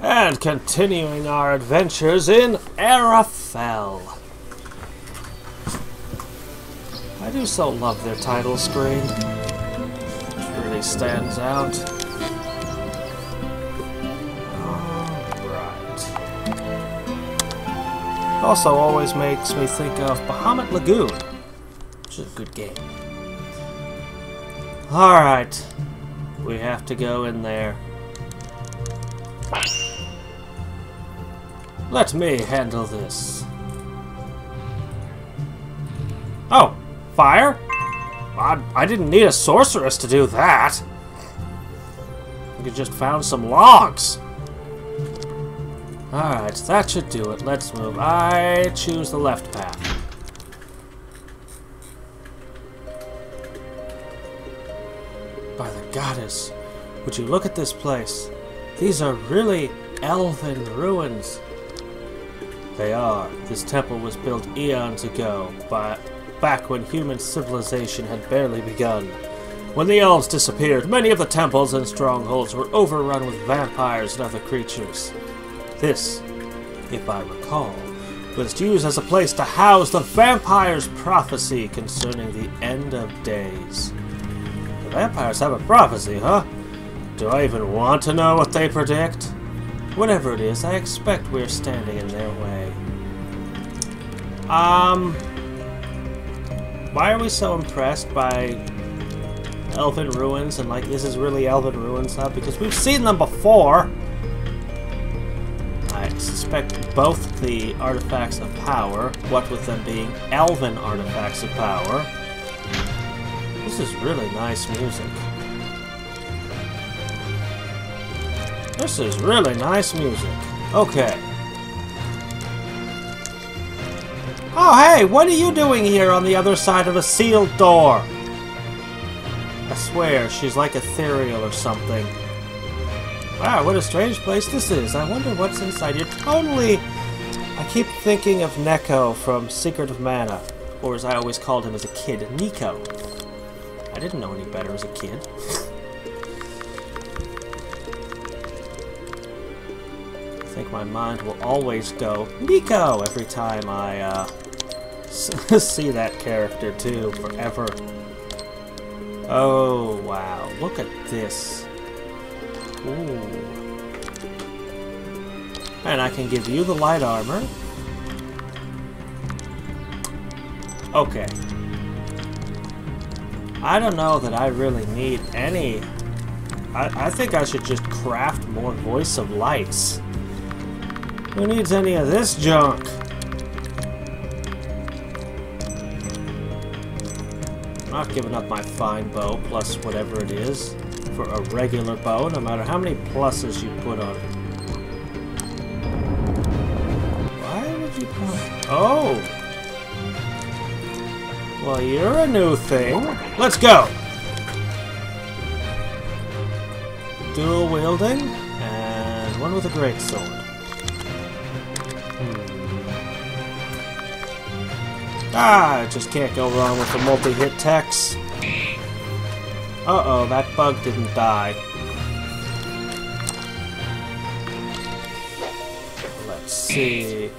And continuing our adventures in Ara Fell. I do so love their title screen. It really stands out. Alright. Also always makes me think of Bahamut Lagoon, which is a good game. Alright. We have to go in there. Let me handle this. Oh, fire? I didn't need a sorceress to do that. I could just found some logs. Alright, that should do it. Let's move. I choose the left path. By the goddess, would you look at this place? These are really elven ruins. They are. This temple was built eons ago, back when human civilization had barely begun. When the elves disappeared, many of the temples and strongholds were overrun with vampires and other creatures. This, if I recall, was used as a place to house the vampire's prophecy concerning the end of days. The vampires have a prophecy, huh? Do I even want to know what they predict? Whatever it is, I expect we're standing in their way. Why are we so impressed by elven ruins and like this is really elven ruins, huh? Because we've seen them before. I suspect both the artifacts of power, what with them being elven artifacts of power. This is really nice music. This is really nice music. Okay. Oh, hey, what are you doing here on the other side of a sealed door? I swear, she's like ethereal or something. Wow, what a strange place this is. I wonder what's inside. You're totally... I keep thinking of Neko from Secret of Mana. Or as I always called him as a kid, Nico. I didn't know any better as a kid. I think my mind will always go Nico every time I see that character too, forever. Oh wow, look at this. Ooh. And I can give you the light armor. Okay. I don't know that I really need any. I think I should just craft more Voice of Lights. Who needs any of this junk? I'm not giving up my fine bow plus whatever it is for a regular bow, no matter how many pluses you put on it. Why would you put... Oh! Well, you're a new thing. Let's go! Dual wielding, and one with a greatsword. Ah, I just can't go wrong with the multi-hit techs. Uh-oh, that bug didn't die. Let's see.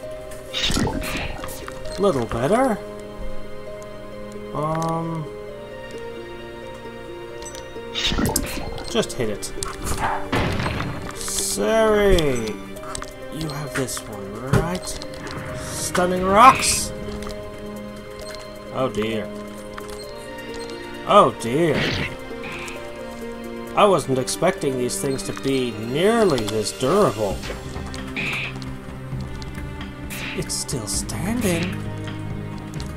A little better. Just hit it. Siri! You have this one, right? Stunning rocks? Oh dear. Oh dear. I wasn't expecting these things to be nearly this durable. It's still standing.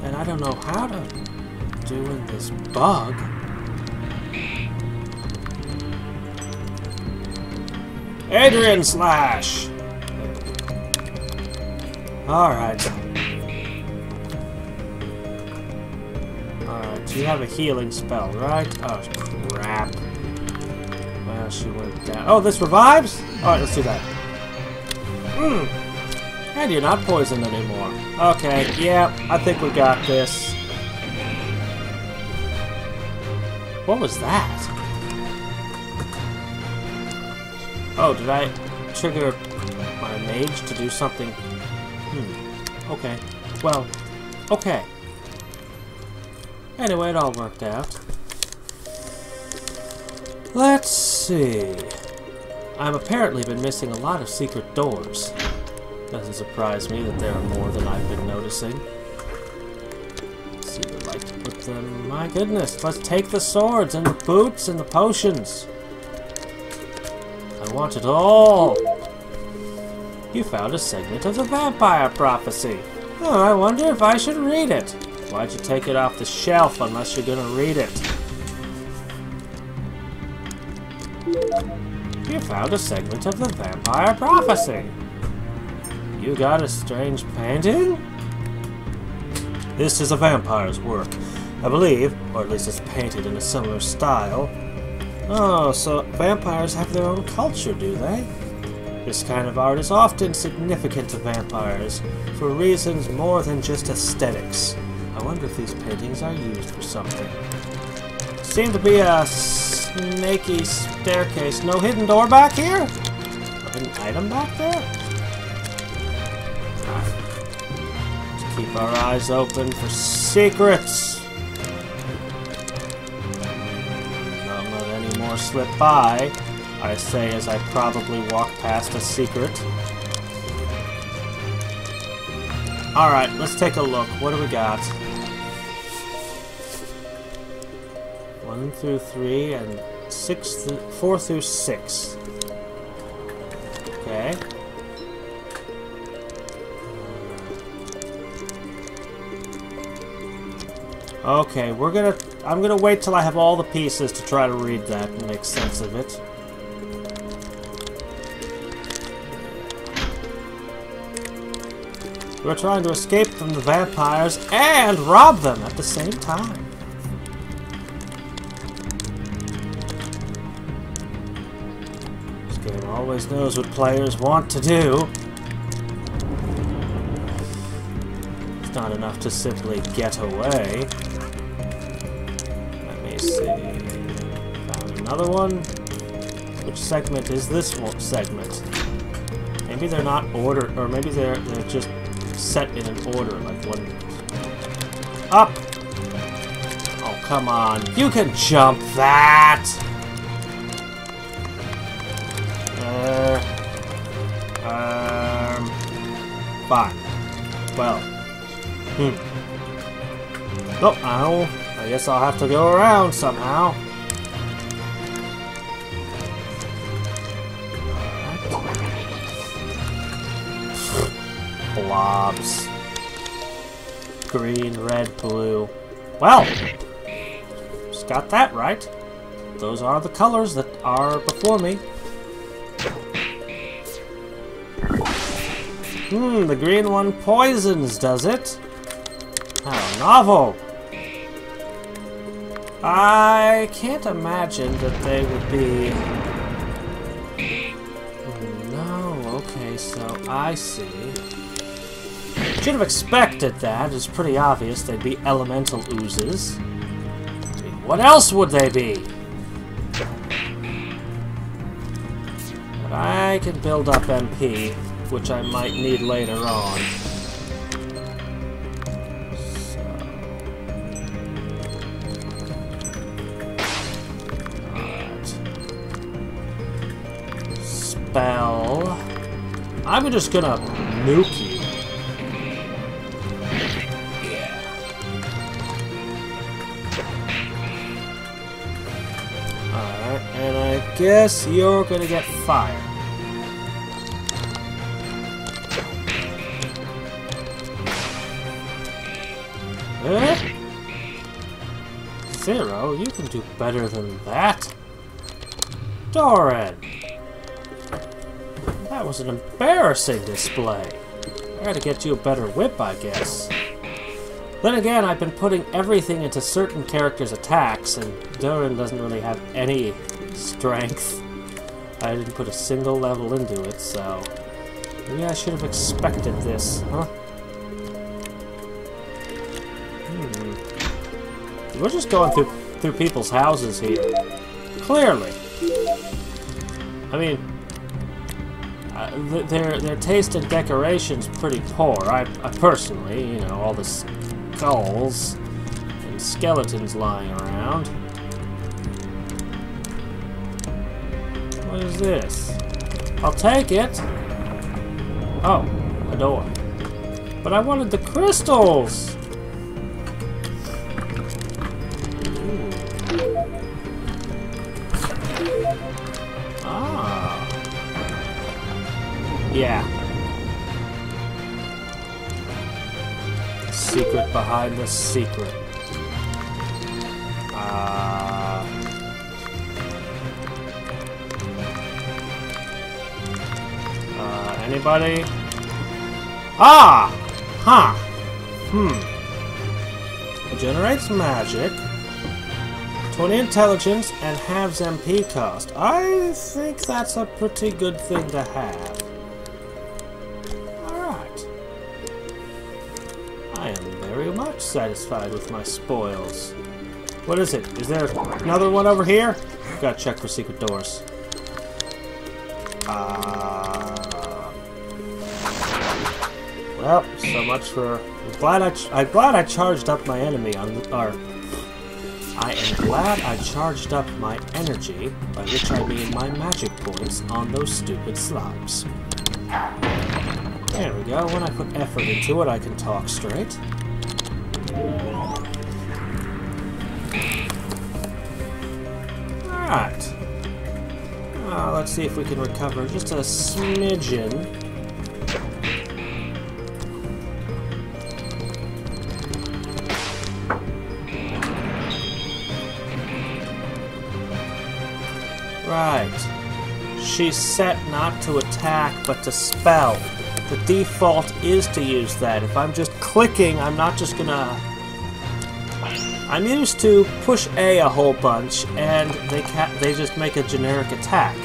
And I don't know how to do in this bug. Adrian Slash! Alright. You have a healing spell, right? Oh, crap. Well, she went down. Oh, this revives? Alright, let's do that. And you're not poisoned anymore. Okay, yeah, I think we got this. What was that? Oh, did I... trigger my mage to do something? Okay. Well, okay. Anyway, it all worked out. Let's see. I've apparently been missing a lot of secret doors. Doesn't surprise me that there are more than I've been noticing. Let's see where I'd like to put them. My goodness, let's take the swords and the boots and the potions. I want it all. You found a segment of the vampire prophecy. Oh, I wonder if I should read it. Why'd you take it off the shelf unless you're gonna read it? You found a segment of the vampire prophecy. You got a strange painting? This is a vampire's work, I believe, or at least it's painted in a similar style. Oh, so vampires have their own culture, do they? This kind of art is often significant to vampires, for reasons more than just aesthetics. I wonder if these paintings are used for something. Seem to be a snaky staircase. No hidden door back here? No hidden item back there? Alright. Let's keep our eyes open for secrets. Don't let any more slip by, I say as I probably walk past a secret. Alright, let's take a look. What do we got? 1 through 3 and 4 through 6. Okay. Okay, I'm gonna wait till I have all the pieces to try to read that and make sense of it. We're trying to escape from the vampires and rob them at the same time. This game always knows what players want to do. It's not enough to simply get away. Let me see. Found another one. Which segment is this one segment? Maybe they're not ordered, or maybe they're just set in an order, like one... Up! Oh, come on. You can jump that! Fine. Well. Oh, I guess I'll have to go around somehow. Blobs. Green, red, blue. Well, just got that right. Those are the colors that are before me. The green one poisons, does it? How novel. I can't imagine that they would be... No, okay, so I see. Should have expected that. It's pretty obvious they'd be elemental oozes. What else would they be? But I can build up MP, which I might need later on. So. Alright. Spell. I'm just gonna nuke you. And I guess you're gonna get fired. Zero, you can do better than that. Doran! That was an embarrassing display. I gotta get you a better whip, I guess. Then again, I've been putting everything into certain characters' attacks, and Doran doesn't really have any strength. I didn't put a single level into it, so... Maybe I should have expected this, huh? We're just going through people's houses here. Clearly. I mean... their taste in decoration's pretty poor. I personally, you know, all the skulls and skeletons lying around. What is this? I'll take it. Oh, a door. But I wanted the crystals. Ooh. Ah. Yeah. The secret behind the secret. Anybody? Ah! Huh. It generates magic. 20 intelligence and halves MP cost. I think that's a pretty good thing to have. Alright. I am very much satisfied with my spoils. What is it? Is there another one over here? Gotta check for secret doors. Well, so much for. I'm glad I charged up my enemy on. I am glad I charged up my energy, by which I mean my magic points, on those stupid slobs. There we go. When I put effort into it, I can talk straight. Alright. Let's see if we can recover just a smidgen. Right. She's set not to attack, but to spell. The default is to use that. If I'm just clicking, I'm not just gonna... I'm used to push A a whole bunch, and they just make a generic attack.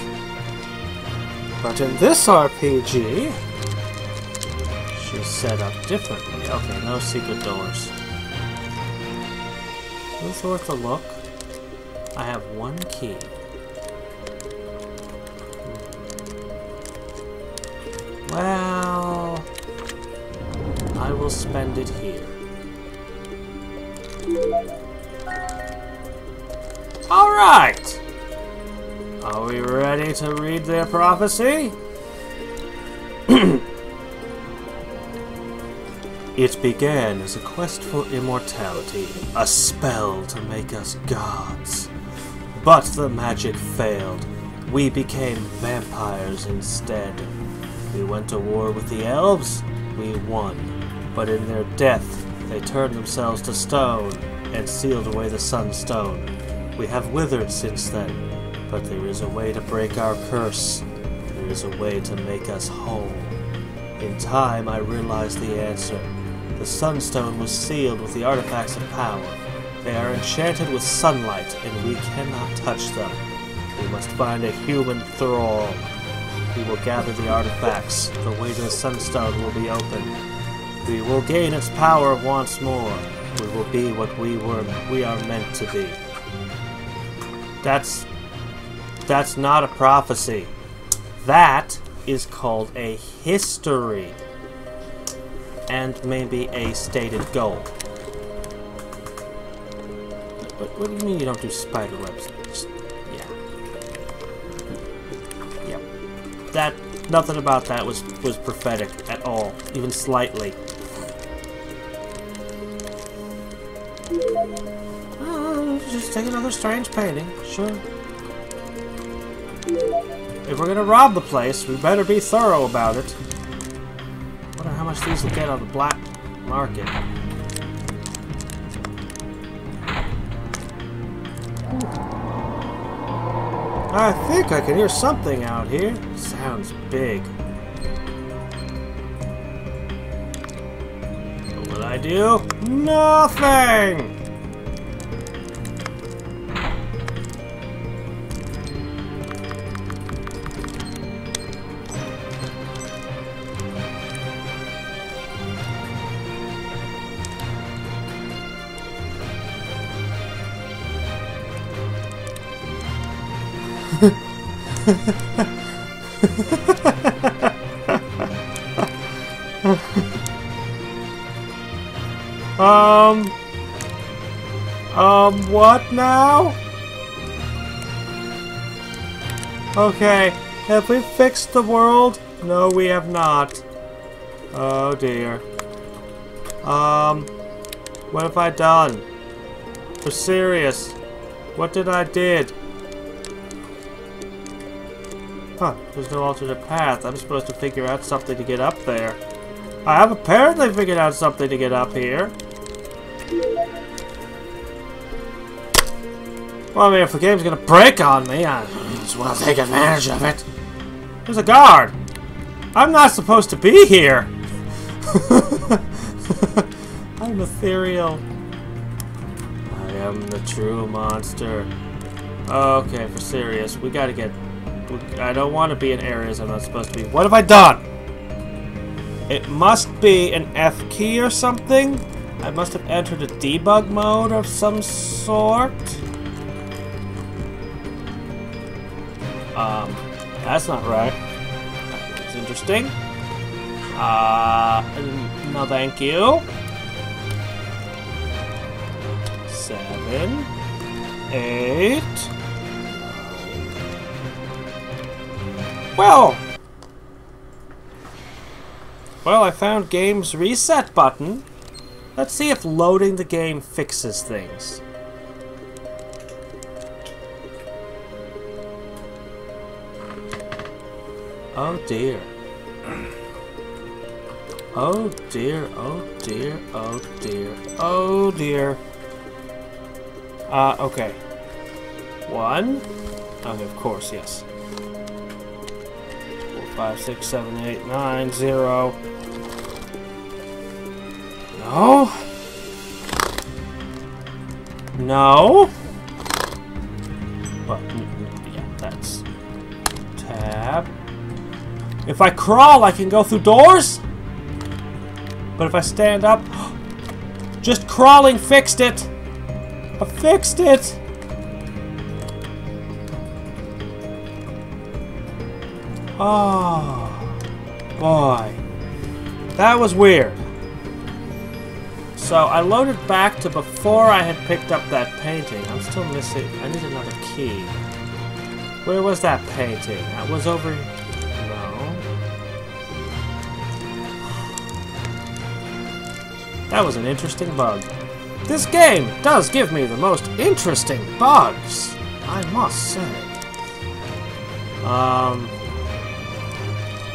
But in this RPG, she's set up differently. Okay, no secret doors. It's worth a look. I have one key. Well, I will spend it here. Alright! Are we ready to read their prophecy? It began as a quest for immortality, a spell to make us gods. But the magic failed. We became vampires instead. We went to war with the elves, we won. But in their death, they turned themselves to stone and sealed away the sunstone. We have withered since then, but there is a way to break our curse. There is a way to make us whole. In time, I realized the answer. The sunstone was sealed with the artifacts of power. They are enchanted with sunlight, and we cannot touch them. We must find a human thrall. We will gather the artifacts. The way to the sunstone will be opened. We will gain its power once more. We will be what we are meant to be. That's not a prophecy. That is called a history. And maybe a stated goal. What do you mean you don't do spider webs? That nothing about that was prophetic at all, even slightly. Just take another strange painting, sure. If we're gonna rob the place, we better be thorough about it. Wonder how much these will get on the black market. I think I can hear something out here. Sounds big. What will I do? Nothing! What now? Okay, have we fixed the world? No, we have not. Oh dear. What have I done? For serious. What did I did? Huh, there's no alternate path. I'm supposed to figure out something to get up there. I have apparently figured out something to get up here. Well, I mean, if the game's gonna break on me, I might as well take advantage of it. There's a guard! I'm not supposed to be here! I'm ethereal. I am the true monster. Okay, for serious, we gotta get... I don't want to be in areas I'm not supposed to be. What have I done? It must be an F key or something? I must have entered a debug mode of some sort? That's not right. That's interesting. No thank you. 7, 8. Well, I found game's reset button. Let's see if loading the game fixes things. Oh dear. Oh dear, oh dear, oh dear, oh dear. Okay. 1. Okay, of course, yes. 4, 5, 6, 7, 8, 9, 0. No. No. Well, yeah, that's tab. If I crawl, I can go through doors? But if I stand up... Just crawling fixed it! I fixed it! Oh, boy. That was weird. So I loaded back to before I had picked up that painting. I'm still missing... I need another key. Where was that painting? That was over... That was an interesting bug. This game does give me the most interesting bugs, I must say.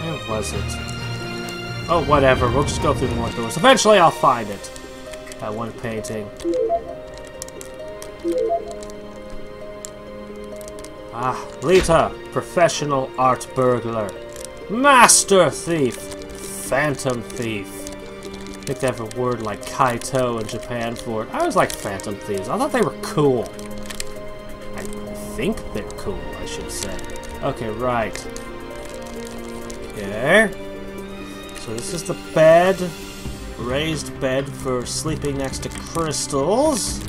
Where was it? Oh, whatever. We'll just go through more doors. Eventually, I'll find it. That one painting. Ah, Lita, professional art burglar. Master thief. Phantom thief. I think they have a word like Kaito in Japan for it. I always like Phantom Thieves. I thought they were cool. I think they're cool, I should say. Okay, right. Okay. So this is the bed. Raised bed for sleeping next to crystals.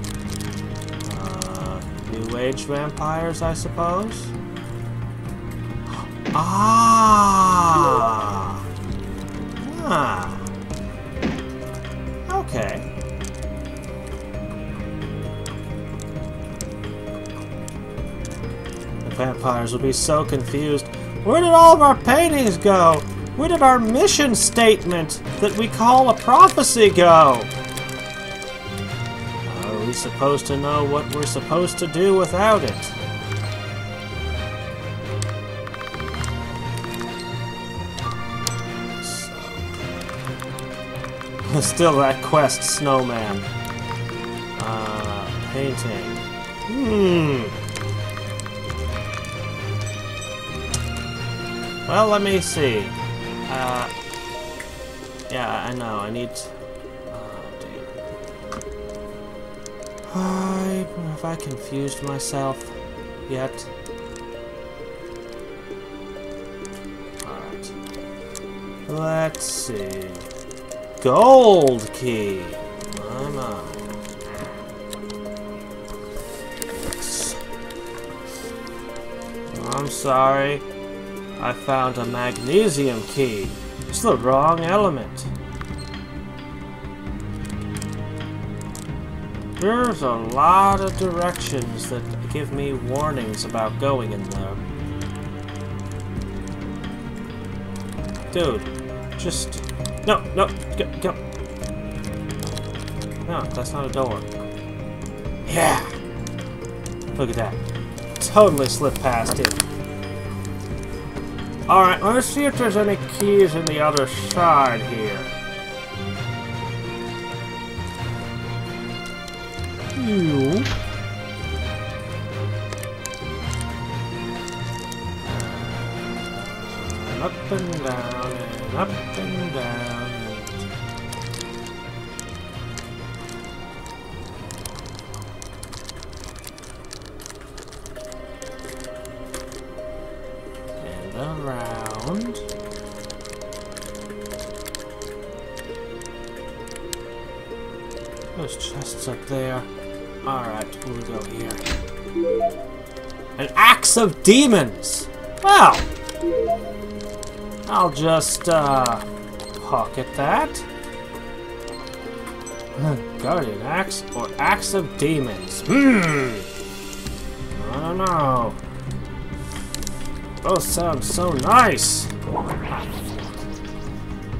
New Age vampires, I suppose. Ah! Ah! Okay. The vampires will be so confused. Where did all of our paintings go? Where did our mission statement that we call a prophecy go? Are we supposed to know what we're supposed to do without it? Still that quest, snowman. Painting. Well, let me see. Yeah, I know, I need... Oh, dear. Have I confused myself yet? Alright. Let's see. Gold key. My. Yes. I'm sorry. I found a magnesium key. It's the wrong element. There's a lot of directions that give me warnings about going in there. Dude, just... No, no, go. No, that's not a door. Yeah! Look at that. Totally slipped past it. Alright, let's see if there's any keys in the other side here. You. Up and down and up and down and around. Those chests up there. Alright, we'll go here. An axe of demons! Well, I'll just, pocket that. Guardian axe or axe of demons? I don't know. Both sound so nice.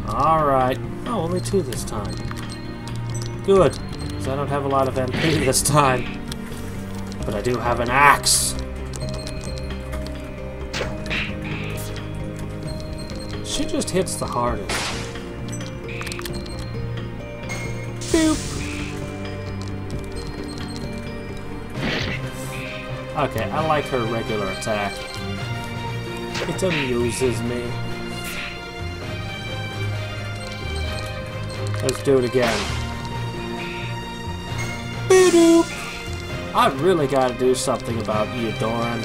Alright. Oh, only 2 this time. Good, because I don't have a lot of MP this time. But I do have an axe. She just hits the hardest. Boop. Okay, I like her regular attack. It amuses me. Let's do it again. Boop. I really gotta do something about you, Doran.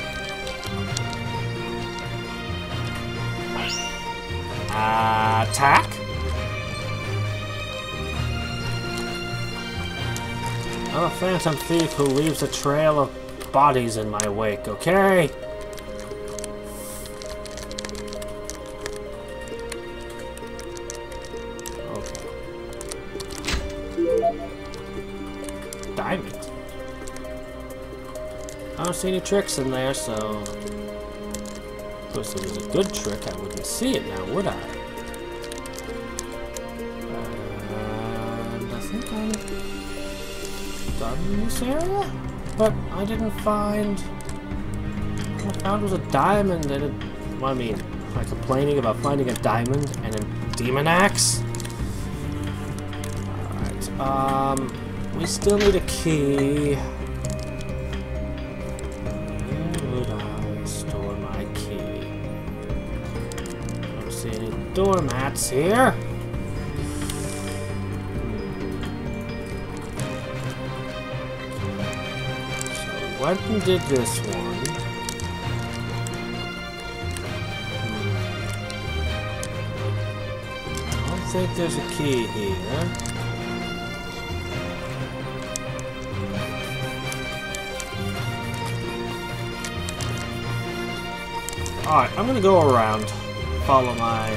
Attack? I'm a phantom thief who leaves a trail of bodies in my wake, okay? Okay. Diamond. I don't see any tricks in there, so... Of course, if it was a good trick, I wouldn't see it now, would I? And I think I'm done in this area? But I didn't find... All I found was a diamond and a... Well, I mean, am I complaining about finding a diamond and a demon axe? Alright, we still need a key. Doormats here. So we went and did this one. I don't think there's a key here. Alright, I'm gonna go around. Follow my,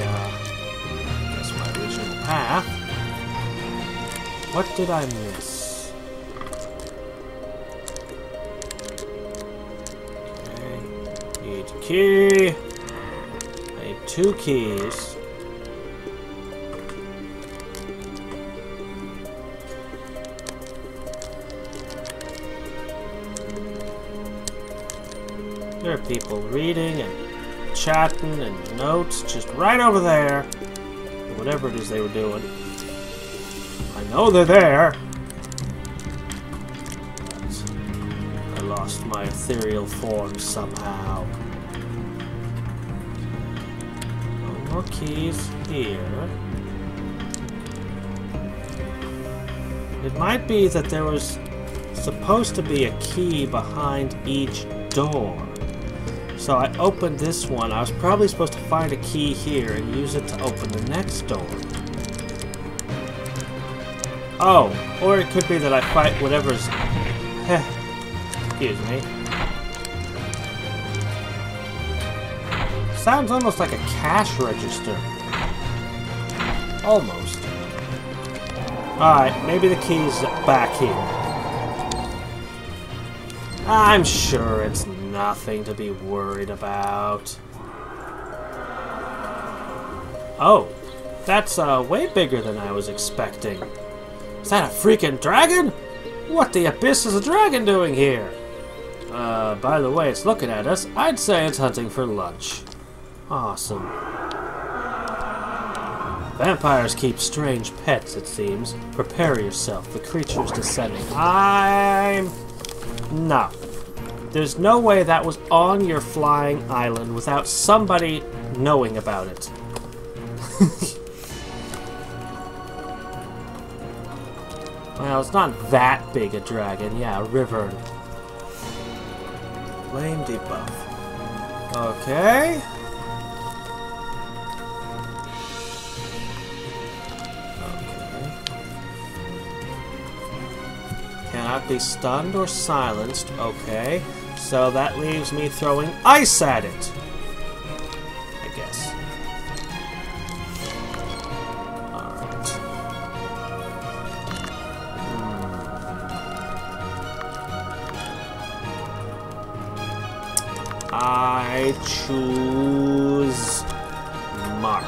original path. What did I miss? Okay. Need a key. I need 2 keys. There are people reading and chatting and notes just right over there. Whatever it is they were doing. I know they're there. But I lost my ethereal form somehow. No more keys here. It might be that there was supposed to be a key behind each door. So I opened this one. I was probably supposed to find a key here and use it to open the next door. Oh, or it could be that I fight whatever's... Excuse me. Sounds almost like a cash register. Almost. Alright, maybe the key's back here. I'm sure it's nothing to be worried about. Oh, that's way bigger than I was expecting. Is that a freaking dragon? What the abyss is a dragon doing here? By the way, it's looking at us. I'd say it's hunting for lunch. Awesome. Vampires keep strange pets, it seems. Prepare yourself. The creature's descending. No. There's no way that was on your flying island without somebody knowing about it. Well, it's not that big a dragon. Yeah, a river. Flame debuff. Okay. Cannot be stunned or silenced. Okay. So that leaves me throwing ice at it. I guess. Alright. I choose Mark.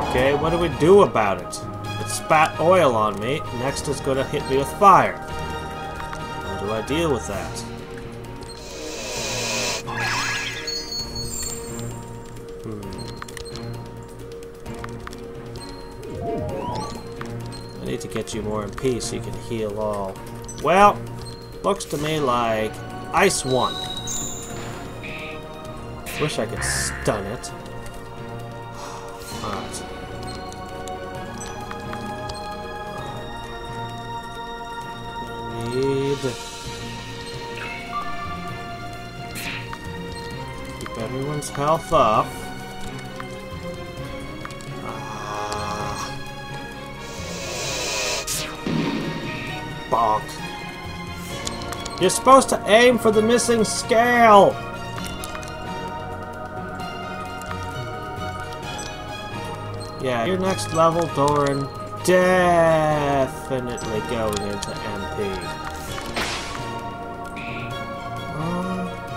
Okay, what do we do about it? It spat oil on me. Next it's going to hit me with fire. How do I deal with that? I need to get you more MP so you can heal all. Well, looks to me like Ice 1. Wish I could stun it. Alright. Keep everyone's health up. Bonk. You're supposed to aim for the missing scale. Yeah, your next level, Doran, definitely going into MP.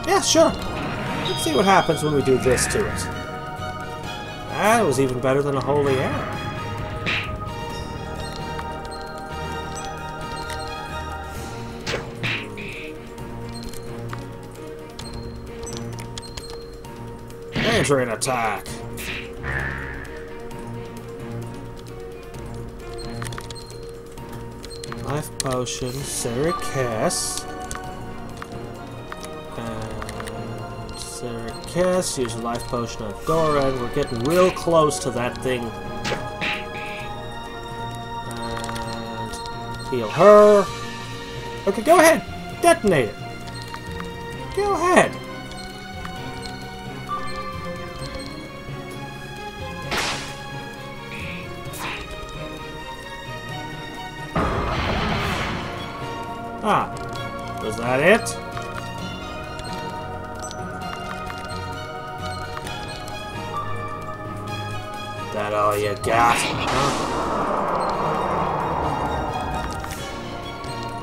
Yeah, sure. Let's see what happens when we do this to it. That was even better than a holy arrow. Entering attack. Life potion, Syracuse. And Syracuse, use a life potion on Doran. We're getting real close to that thing. And heal her. Okay, go ahead. Detonate it. Go ahead. Ah, was that it? That all you got? Huh?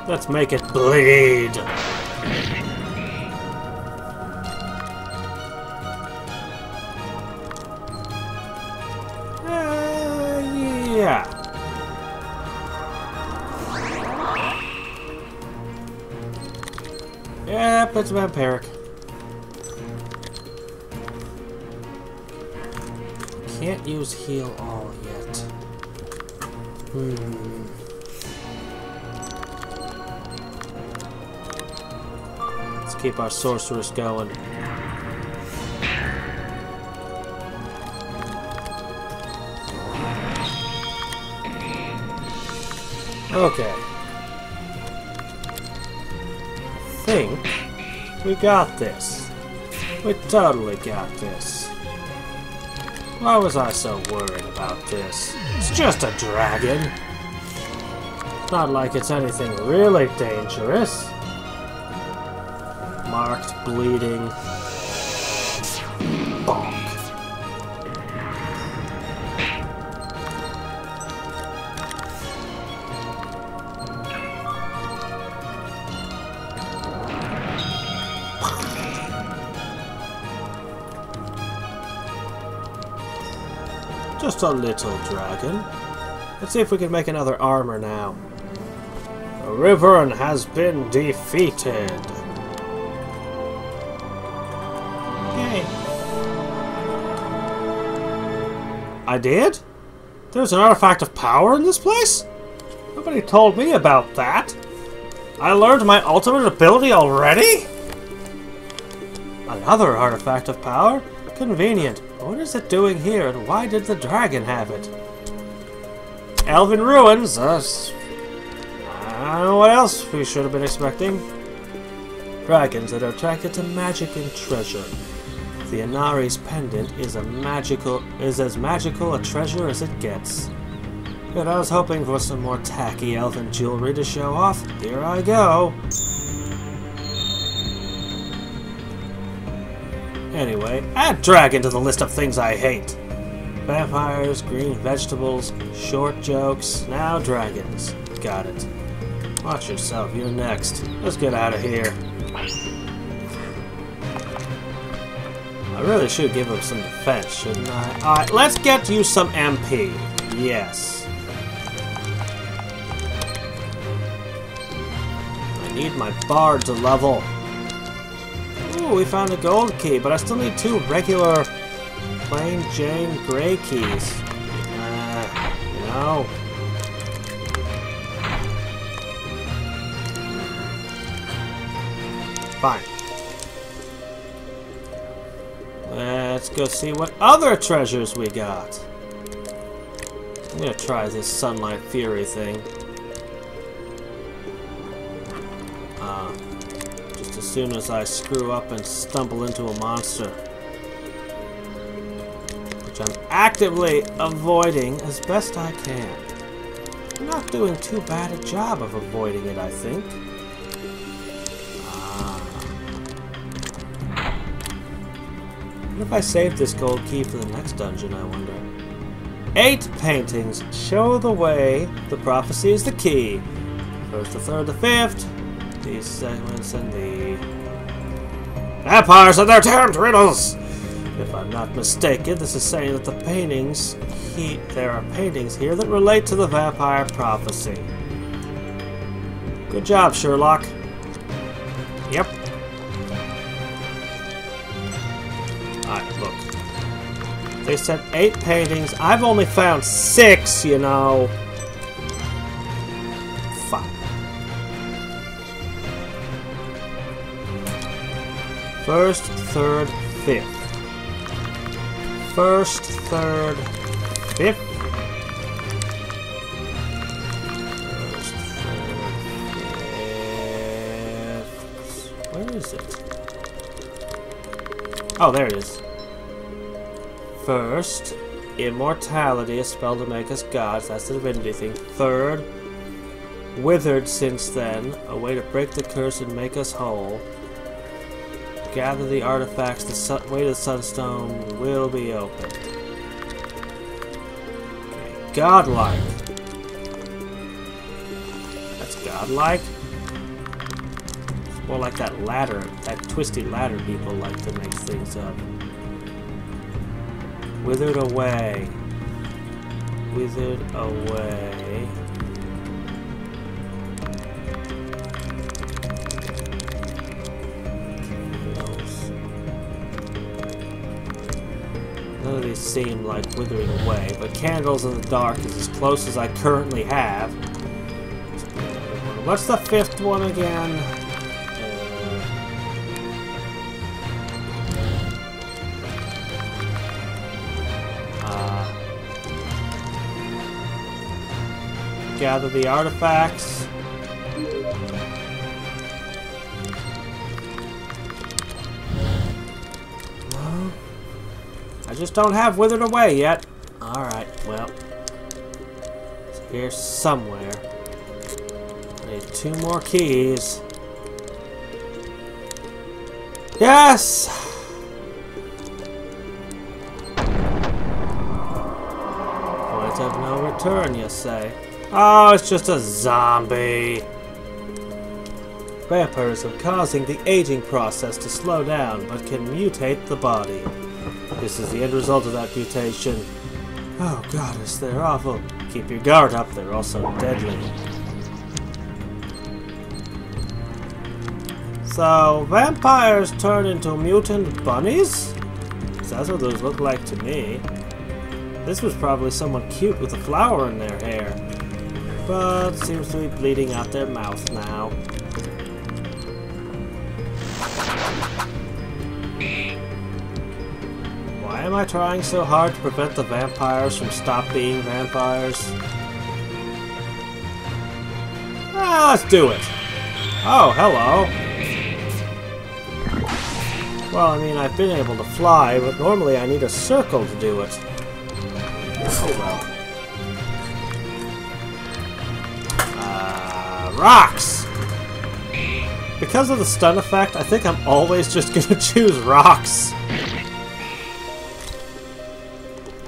Let's make it bleed. Yeah. Yep, it's vampiric. Can't use heal all yet. Let's keep our sorceress going. Okay. I think we got this. We totally got this. Why was I so worried about this? It's just a dragon. It's not like it's anything really dangerous. marked, bleeding. Bonk. Just a little dragon. Let's see if we can make another armor now. The Wyvern has been defeated. Yay. I did? There's an artifact of power in this place? Nobody told me about that. I learned my ultimate ability already? Another artifact of power? Convenient. What is it doing here, and why did the dragon have it? Elven ruins, I don't know what else we should have been expecting. Dragons that are attracted to magic and treasure. The Inari's pendant is as magical a treasure as it gets. Good, I was hoping for some more tacky elven jewelry to show off. Here I go. Anyway, add dragon to the list of things I hate. Vampires, green vegetables, short jokes, now dragons. Got it. Watch yourself, you're next. Let's get out of here. I really should give him some defense, shouldn't I? Alright, let's get you some MP. Yes. I need my bard to level. Ooh, we found a gold key, but I still need 2 regular plain Jane gray keys. No. Fine. Let's go see what other treasures we got. I'm gonna try this Sunlight Fury thing. Just as soon as I screw up and stumble into a monster. Which I'm actively avoiding as best I can. I'm not doing too bad a job of avoiding it, I think. What if I save this gold key for the next dungeon, I wonder? 8 paintings show the way. The prophecy is the key. First, the third, the fifth. These segments and the vampires and their damned riddles. If I'm not mistaken, this is saying that the paintings there are paintings here that relate to the vampire prophecy. Good job, Sherlock. Yep. Alright, look. They said 8 paintings. I've only found 6, you know. Fine. First, third, fifth. First, third, fifth. First, third, fifth. Where is it? Oh, there it is. First, immortality, a spell to make us gods. That's the divinity thing. Third, withered since then, a way to break the curse and make us whole. Gather the artifacts, the way to the sunstone will be opened. Okay, godlike. That's godlike. It's more like that ladder, that twisty ladder people like to make things up. Withered away. Withered away. None of these seem like withering away, but candles in the dark is as close as I currently have. What's the 5th one again? Gather the artifacts. No. I just don't have withered away yet. Alright, well. It's here somewhere. I need 2 more keys. Yes! Point of no return, you say? Oh, it's just a zombie! Vampirism causing the aging process to slow down, but can mutate the body. This is the end result of that mutation. Oh, goddess, they're awful. Keep your guard up, they're also deadly. So, vampires turn into mutant bunnies? That's what those look like to me. This was probably someone cute with a flower in their hair. But seems to be bleeding out their mouth now. Why am I trying so hard to prevent the vampires from stop being vampires? Ah, let's do it. Oh, hello. Well, I mean, I've been able to fly, but normally I need a circle to do it. Oh well. Rocks! Because of the stun effect, I think I'm always just gonna choose rocks.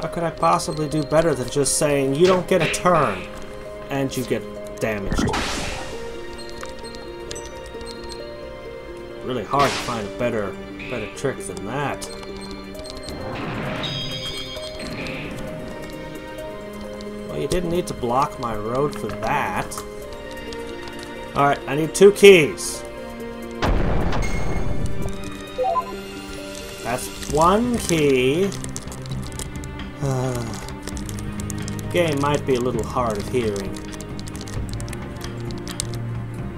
How could I possibly do better than just saying, you don't get a turn, and you get damaged? Really hard to find a better trick than that. Well, you didn't need to block my road for that. Alright, I need 2 keys. That's 1 key. Game might be a little hard of hearing.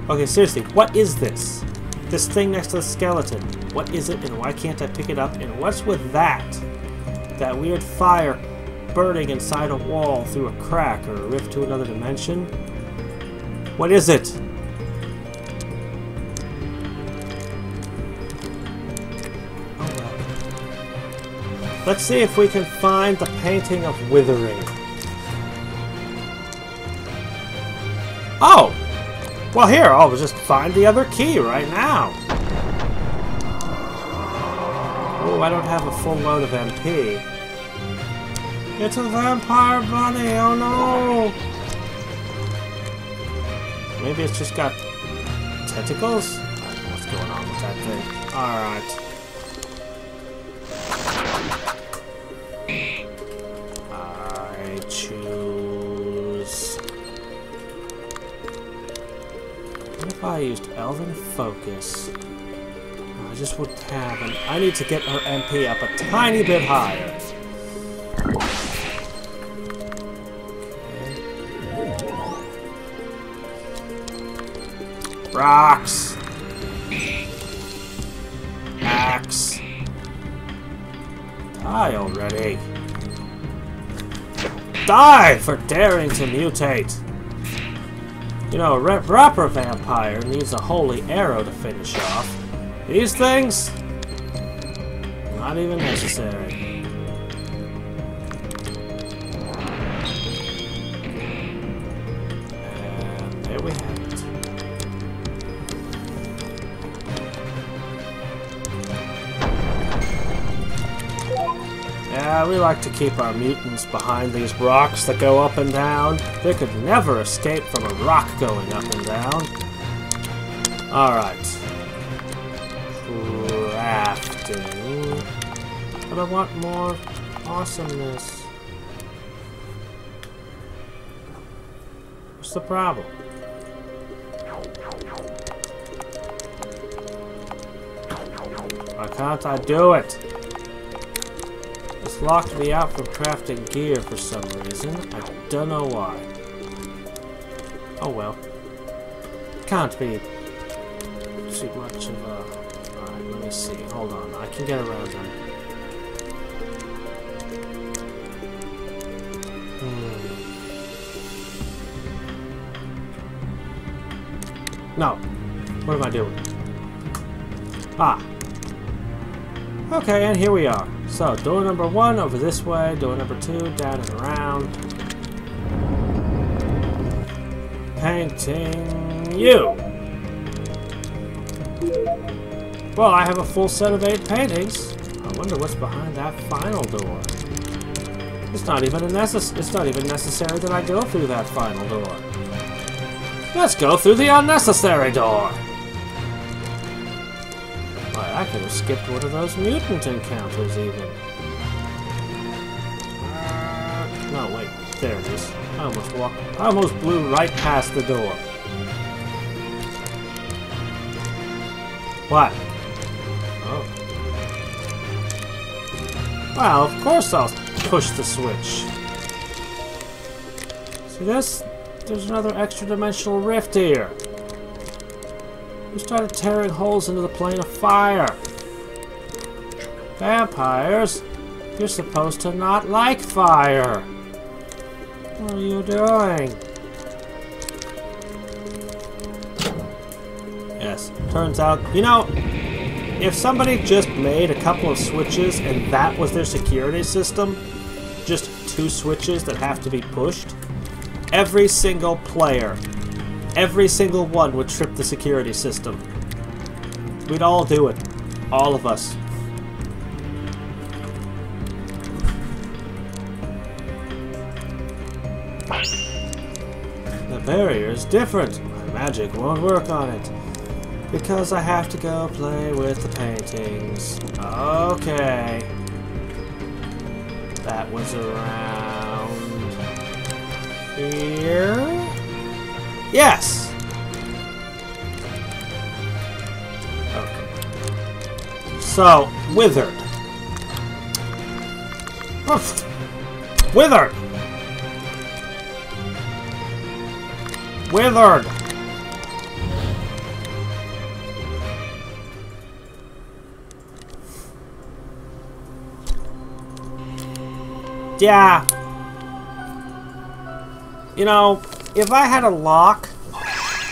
Okay, seriously, what is this? This thing next to the skeleton. What is it and why can't I pick it up? And what's with that? That weird fire burning inside a wall through a crack or a rift to another dimension? What is it? Oh well. Let's see if we can find the painting of withering. Oh! Well, here, I'll just find the other key right now. Oh, I don't have a full load of MP. It's a vampire bunny, oh no! Maybe it's just got tentacles? I don't know what's going on with that thing. Alright. I choose... What if I used Elven Focus? I just wouldn't have, and I need to get her MP up a tiny bit higher. Okay. Rocks! Axe! Die already! Die for daring to mutate! You know, a proper vampire needs a holy arrow to finish off. These things? Not even necessary. And there we have it. Yeah, we like to keep our mutants behind these rocks that go up and down. They could never escape from a rock going up and down. Alright. Crafting. But I want more awesomeness. What's the problem? Why can't I do it? It's locked me out from crafting gear for some reason. I don't know why. Oh well. Can't be too much of a... Alright, let me see. Hold on. I can get around them. No. What am I doing? Ah. Okay, and here we are. So, door number 1 over this way, door number 2 down and around. Painting you! Well, I have a full set of 8 paintings. I wonder what's behind that final door. It's not even necessary that I go through that final door. Let's go through the unnecessary door. Why, I could have skipped one of those mutant encounters even. No, wait, there it is. I almost blew right past the door. What? Oh. Well, of course I'll push the switch. See this? There's another extra-dimensional rift here. We started tearing holes into the plane of fire. Vampires, you're supposed to not like fire. What are you doing? Yes, turns out, you know, if somebody just made a couple of switches and that was their security system, just 2 switches that have to be pushed, every single player, every single one would trip the security system. We'd all do it. All of us. The barrier is different. My magic won't work on it. Because I have to go play with the paintings. Okay. That was around here? Yes! Okay. So, withered. Withered! Withered! Yeah. You know, if I had a lock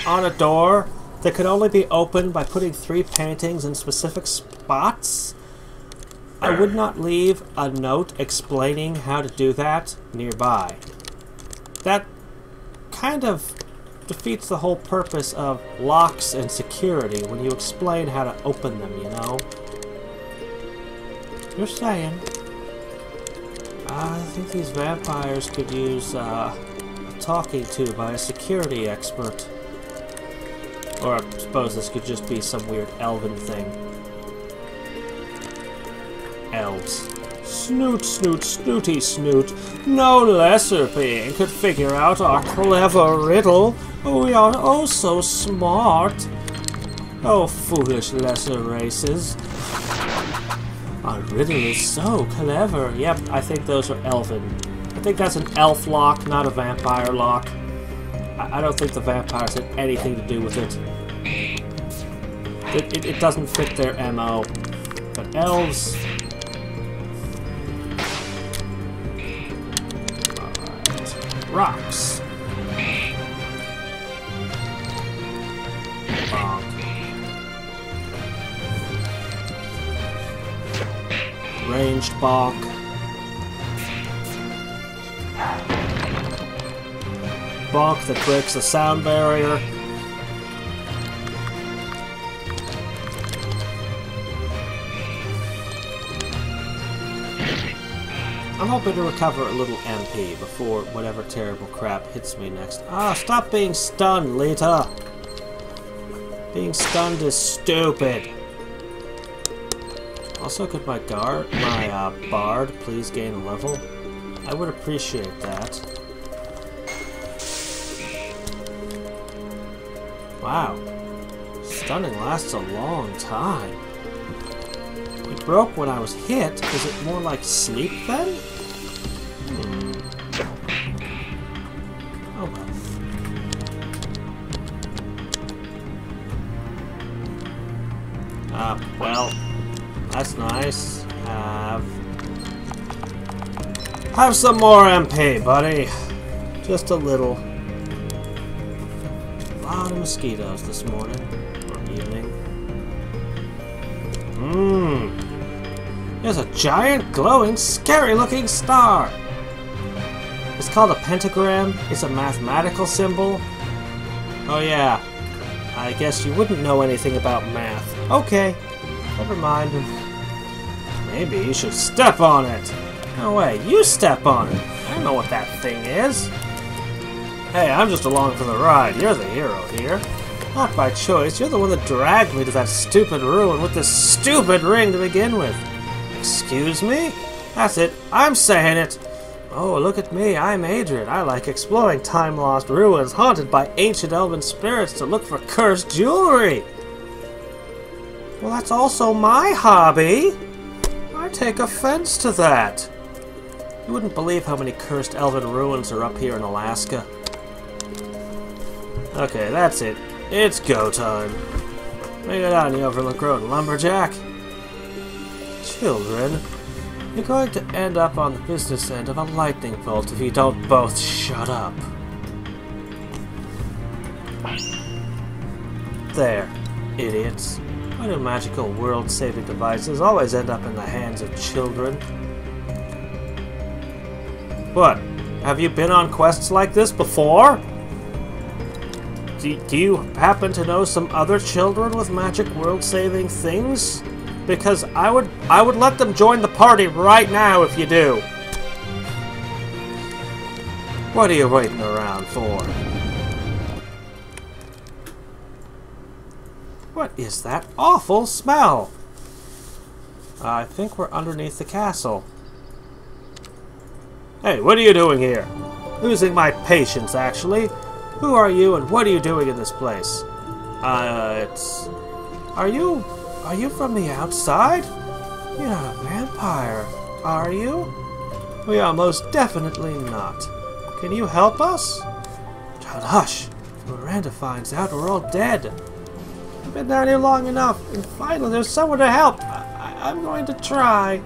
on a door that could only be opened by putting 3 paintings in specific spots, I would not leave a note explaining how to do that nearby. That kind of defeats the whole purpose of locks and security when you explain how to open them, you know? You're saying. I think these vampires could use talking to by a security expert. Or I suppose this could just be some weird elven thing. Elves. Snoot, snoot, snooty snoot. No lesser being could figure out our clever riddle. We are oh so smart. Oh, foolish lesser races. Our riddle is so clever. Yep, I think those are elven. I think that's an elf lock, not a vampire lock. I don't think the vampires had anything to do with it. It doesn't fit their MO. But elves... Alright. Rocks. Ranged bonk. Bonk that breaks the sound barrier. I'm hoping to recover a little MP before whatever terrible crap hits me next. Ah, stop being stunned, Lita! Being stunned is stupid. Also, could my bard please gain a level? I would appreciate that. Wow. Stunning lasts a long time. It broke when I was hit. Is it more like sleep then? Oh well. Well, that's nice. Have some more MP, buddy. Just a little. A lot of mosquitoes this morning. Or evening. There's a giant, glowing, scary-looking star. It's called a pentagram. It's a mathematical symbol. Oh yeah. I guess you wouldn't know anything about math. Okay. Never mind. Maybe you should step on it. No way, you step on it. I don't know what that thing is. Hey, I'm just along for the ride. You're the hero here. Not by choice. You're the one that dragged me to that stupid ruin with this stupid ring to begin with. Excuse me? That's it. I'm saying it. Oh, look at me. I'm Adrian. I like exploring time-lost ruins haunted by ancient elven spirits to look for cursed jewelry. Well, that's also my hobby. I take offense to that. You wouldn't believe how many cursed elven ruins are up here in Alaska. Okay, that's it. It's go time. Bring it on, you Overlook Road lumberjack. Children, you're going to end up on the business end of a lightning bolt if you don't both shut up. There, idiots. Why do magical world-saving devices always end up in the hands of children? What? Have you been on quests like this before? Do you happen to know some other children with magic world-saving things? Because I would let them join the party right now if you do. What are you waiting around for? What is that awful smell? I think we're underneath the castle. Hey, what are you doing here? Losing my patience, actually. Who are you and what are you doing in this place? Are you from the outside? You're not a vampire, are you? We are most definitely not. Can you help us? Child, hush. If Miranda finds out, we're all dead. I've been down here long enough, and finally there's someone to help. I'm going to try.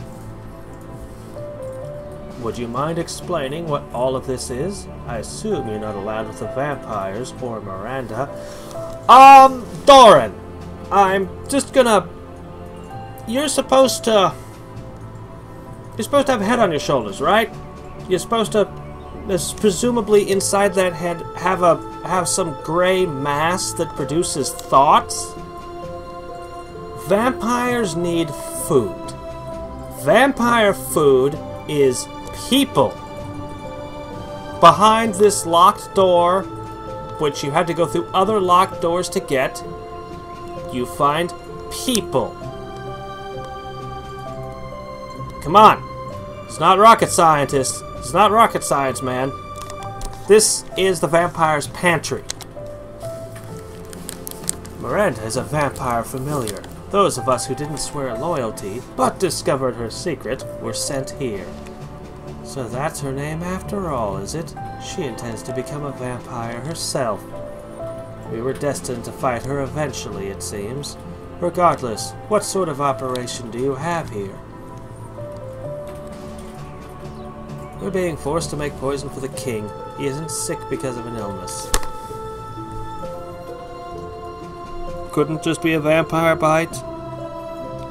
Would you mind explaining what all of this is? I assume you're not allowed with the vampires or Miranda. Doran! I'm just gonna... You're supposed to have a head on your shoulders, right? You're supposed to, presumably inside that head, have some gray mass that produces thoughts. Vampires need food. Vampire food is people. Behind this locked door, which you had to go through other locked doors to get, you find people. Come on. It's not rocket scientists. It's not rocket science, man. This is the vampire's pantry. Miranda is a vampire familiar. Those of us who didn't swear loyalty, but discovered her secret, were sent here. So that's her name after all, is it? She intends to become a vampire herself. We were destined to fight her eventually, it seems. Regardless, what sort of operation do you have here? We're being forced to make poison for the king. He isn't sick because of an illness. Couldn't just be a vampire bite?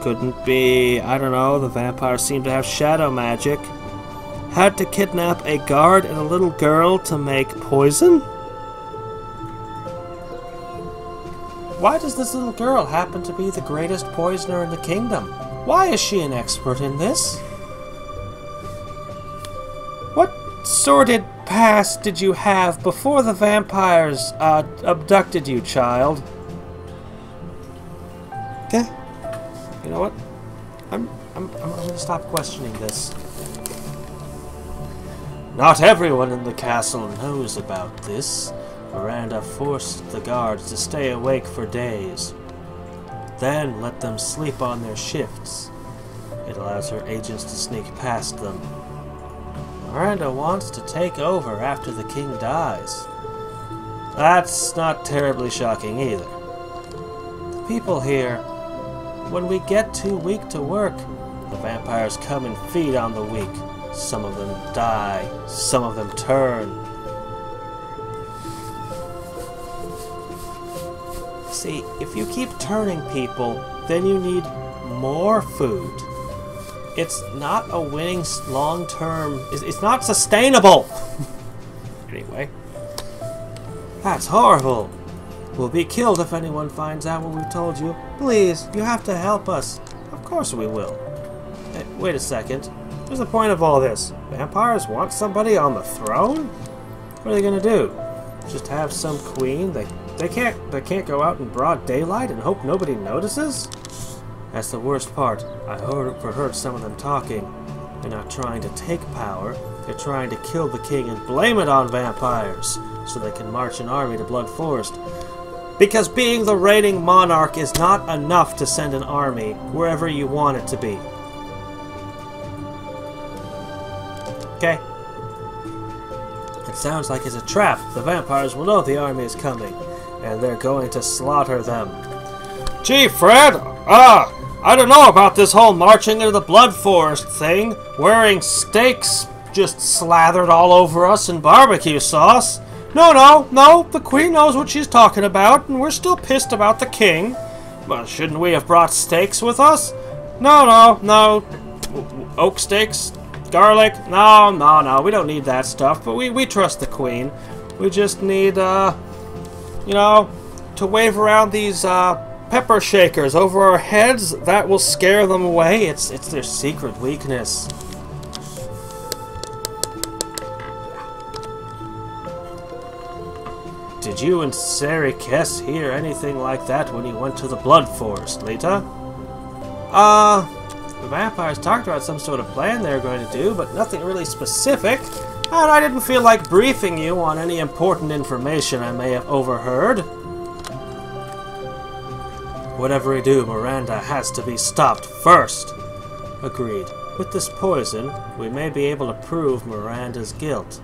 Couldn't be, I don't know, the vampires seem to have shadow magic. Had to kidnap a guard and a little girl to make poison? Why does this little girl happen to be the greatest poisoner in the kingdom? Why is she an expert in this? What sordid past did you have before the vampires abducted you, child? Okay. You know what? I'm gonna stop questioning this. Not everyone in the castle knows about this. Miranda forced the guards to stay awake for days. Then let them sleep on their shifts. It allows her agents to sneak past them. Miranda wants to take over after the king dies. That's not terribly shocking either. The people here, when we get too weak to work, the vampires come and feed on the weak. Some of them die, some of them turn. See, if you keep turning people, then you need more food. It's not a winning long-term... It's not sustainable! Anyway. That's horrible. We'll be killed if anyone finds out what we've told you. Please, you have to help us. course we will. Hey, wait a second. What's the point of all this? Vampires want somebody on the throne? What are they gonna do? Just have some queen? They can't go out in broad daylight and hope nobody notices? That's the worst part. I overheard some of them talking. They're not trying to take power. They're trying to kill the king and blame it on vampires, so they can march an army to Blood Forest. Because being the reigning monarch is not enough to send an army wherever you want it to be. Okay? It sounds like it's a trap. The vampires will know the army is coming, and they're going to slaughter them. Gee, Fred! I don't know about this whole marching into the Blood Forest thing, wearing steaks just slathered all over us in barbecue sauce. No, the queen knows what she's talking about, and we're still pissed about the king. But shouldn't we have brought steaks with us? No. Oak steaks? Garlic? No, we don't need that stuff, but we trust the queen. We just need, to wave around these, pepper shakers over our heads. That will scare them away. It's their secret weakness. Did you and Sarikes hear anything like that when you went to the Blood Forest, Lita? The vampires talked about some sort of plan they were going to do, but nothing really specific. And I didn't feel like briefing you on any important information I may have overheard. Whatever we do, Miranda has to be stopped first. Agreed. With this poison, we may be able to prove Miranda's guilt.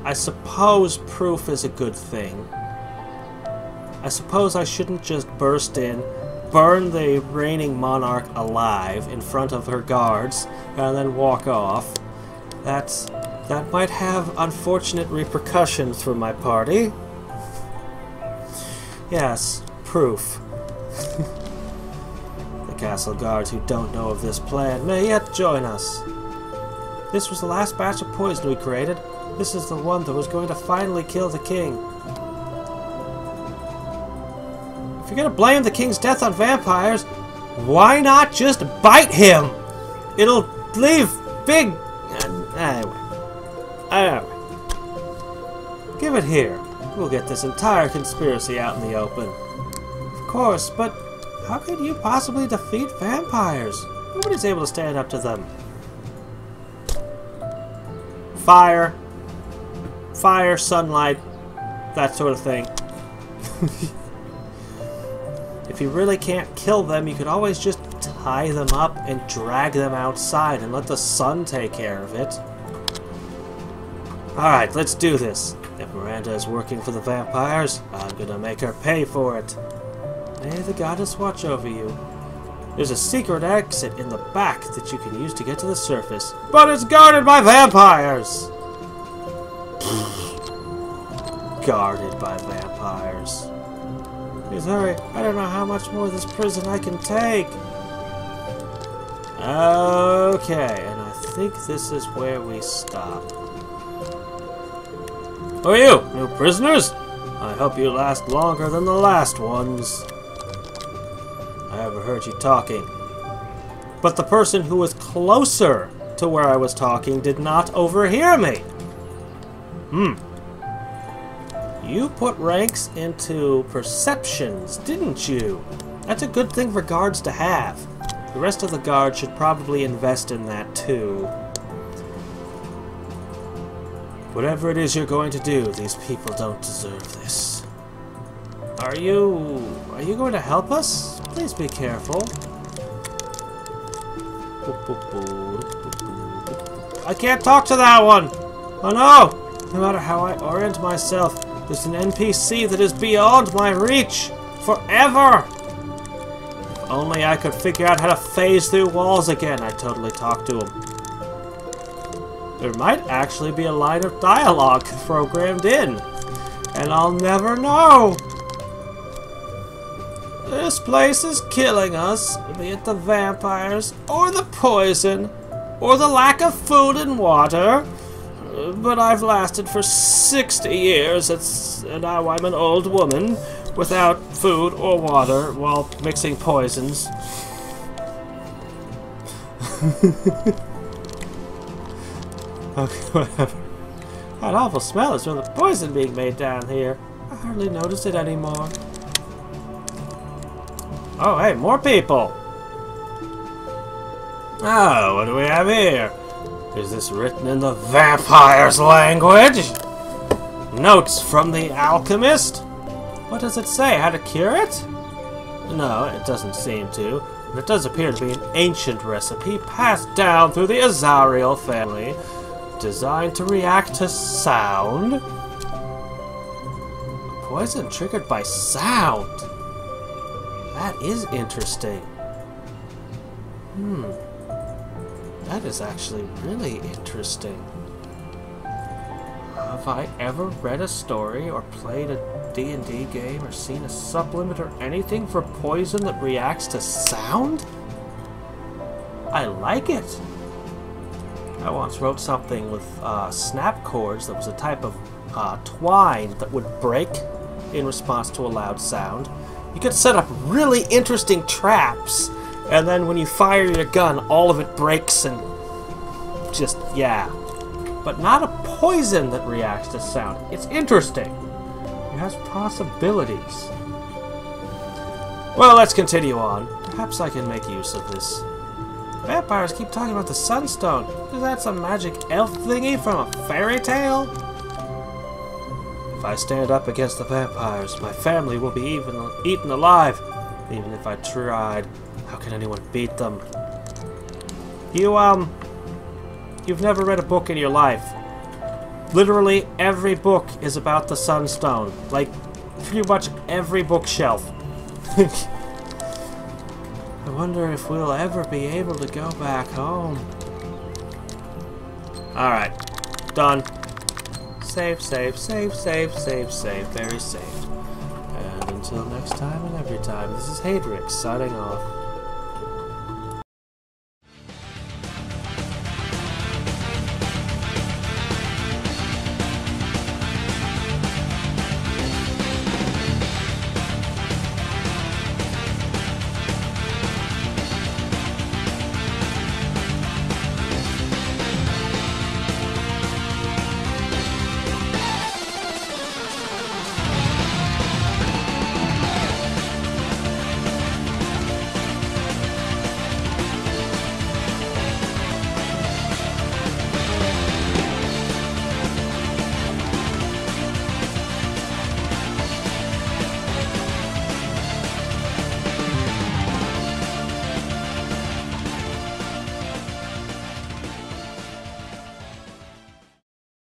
I suppose proof is a good thing. I suppose I shouldn't just burst in, burn the reigning monarch alive in front of her guards, and then walk off. That might have unfortunate repercussions for my party. Yes, proof. The castle guards who don't know of this plan may yet join us. This was the last batch of poison we created. This is the one that was going to finally kill the king. If you're going to blame the king's death on vampires, why not just bite him? It'll leave big... Anyway. Give it here. We'll get this entire conspiracy out in the open. Of course, but how could you possibly defeat vampires? Nobody's able to stand up to them. Fire, sunlight, that sort of thing. If you really can't kill them, you could always just tie them up and drag them outside and let the sun take care of it. Alright, let's do this. If Miranda is working for the vampires, I'm gonna make her pay for it. May the goddess watch over you. There's a secret exit in the back that you can use to get to the surface, but it's guarded by vampires! Guarded by vampires. Please hurry, I don't know how much more of this prison I can take. Okay, and I think this is where we stop. Who are you, new prisoners? I hope you last longer than the last ones. I overheard you talking. But the person who was closer to where I was talking did not overhear me. You put ranks into perceptions, didn't you? That's a good thing for guards to have. The rest of the guards should probably invest in that too. Whatever it is you're going to do, these people don't deserve this. Are you going to help us? Please be careful. I can't talk to that one! Oh no! No matter how I orient myself, there's an NPC that is beyond my reach! Forever! If only I could figure out how to phase through walls again, I'd totally talk to him. There might actually be a line of dialogue programmed in, and I'll never know! This place is killing us, be it the vampires, or the poison, or the lack of food and water. But I've lasted for 60 years, and now I'm an old woman. without food or water while mixing poisons. Okay, whatever. That awful smell is from the poison being made down here. I hardly notice it anymore. Oh, hey, more people! Oh, what do we have here? Is this written in the vampire's language? Notes from the alchemist? What does it say? How to cure it? No, it doesn't seem to. But it does appear to be an ancient recipe passed down through the Azariel family, designed to react to sound. A poison triggered by sound. That is interesting. That is actually really interesting. Have I ever read a story or played a D&D game or seen a supplement or anything for poison that reacts to sound? I like it. I once wrote something with snap cords that was a type of twine that would break in response to a loud sound. You could set up really interesting traps, and then when you fire your gun, all of it breaks and just, yeah. But not a poison that reacts to sound. It's interesting. It has possibilities. Well, let's continue on. Perhaps I can make use of this. Vampires keep talking about the Sunstone. Is that some magic elf thingy from a fairy tale? If I stand up against the vampires, my family will be eaten alive. Even if I tried, how can anyone beat them? You've never read a book in your life. Literally every book is about the Sunstone. Like, pretty much every bookshelf. I wonder if we'll ever be able to go back home. Alright. Done. Save, save, save, save, save, save. Very safe. And until next time and every time, this is Hadrix signing off.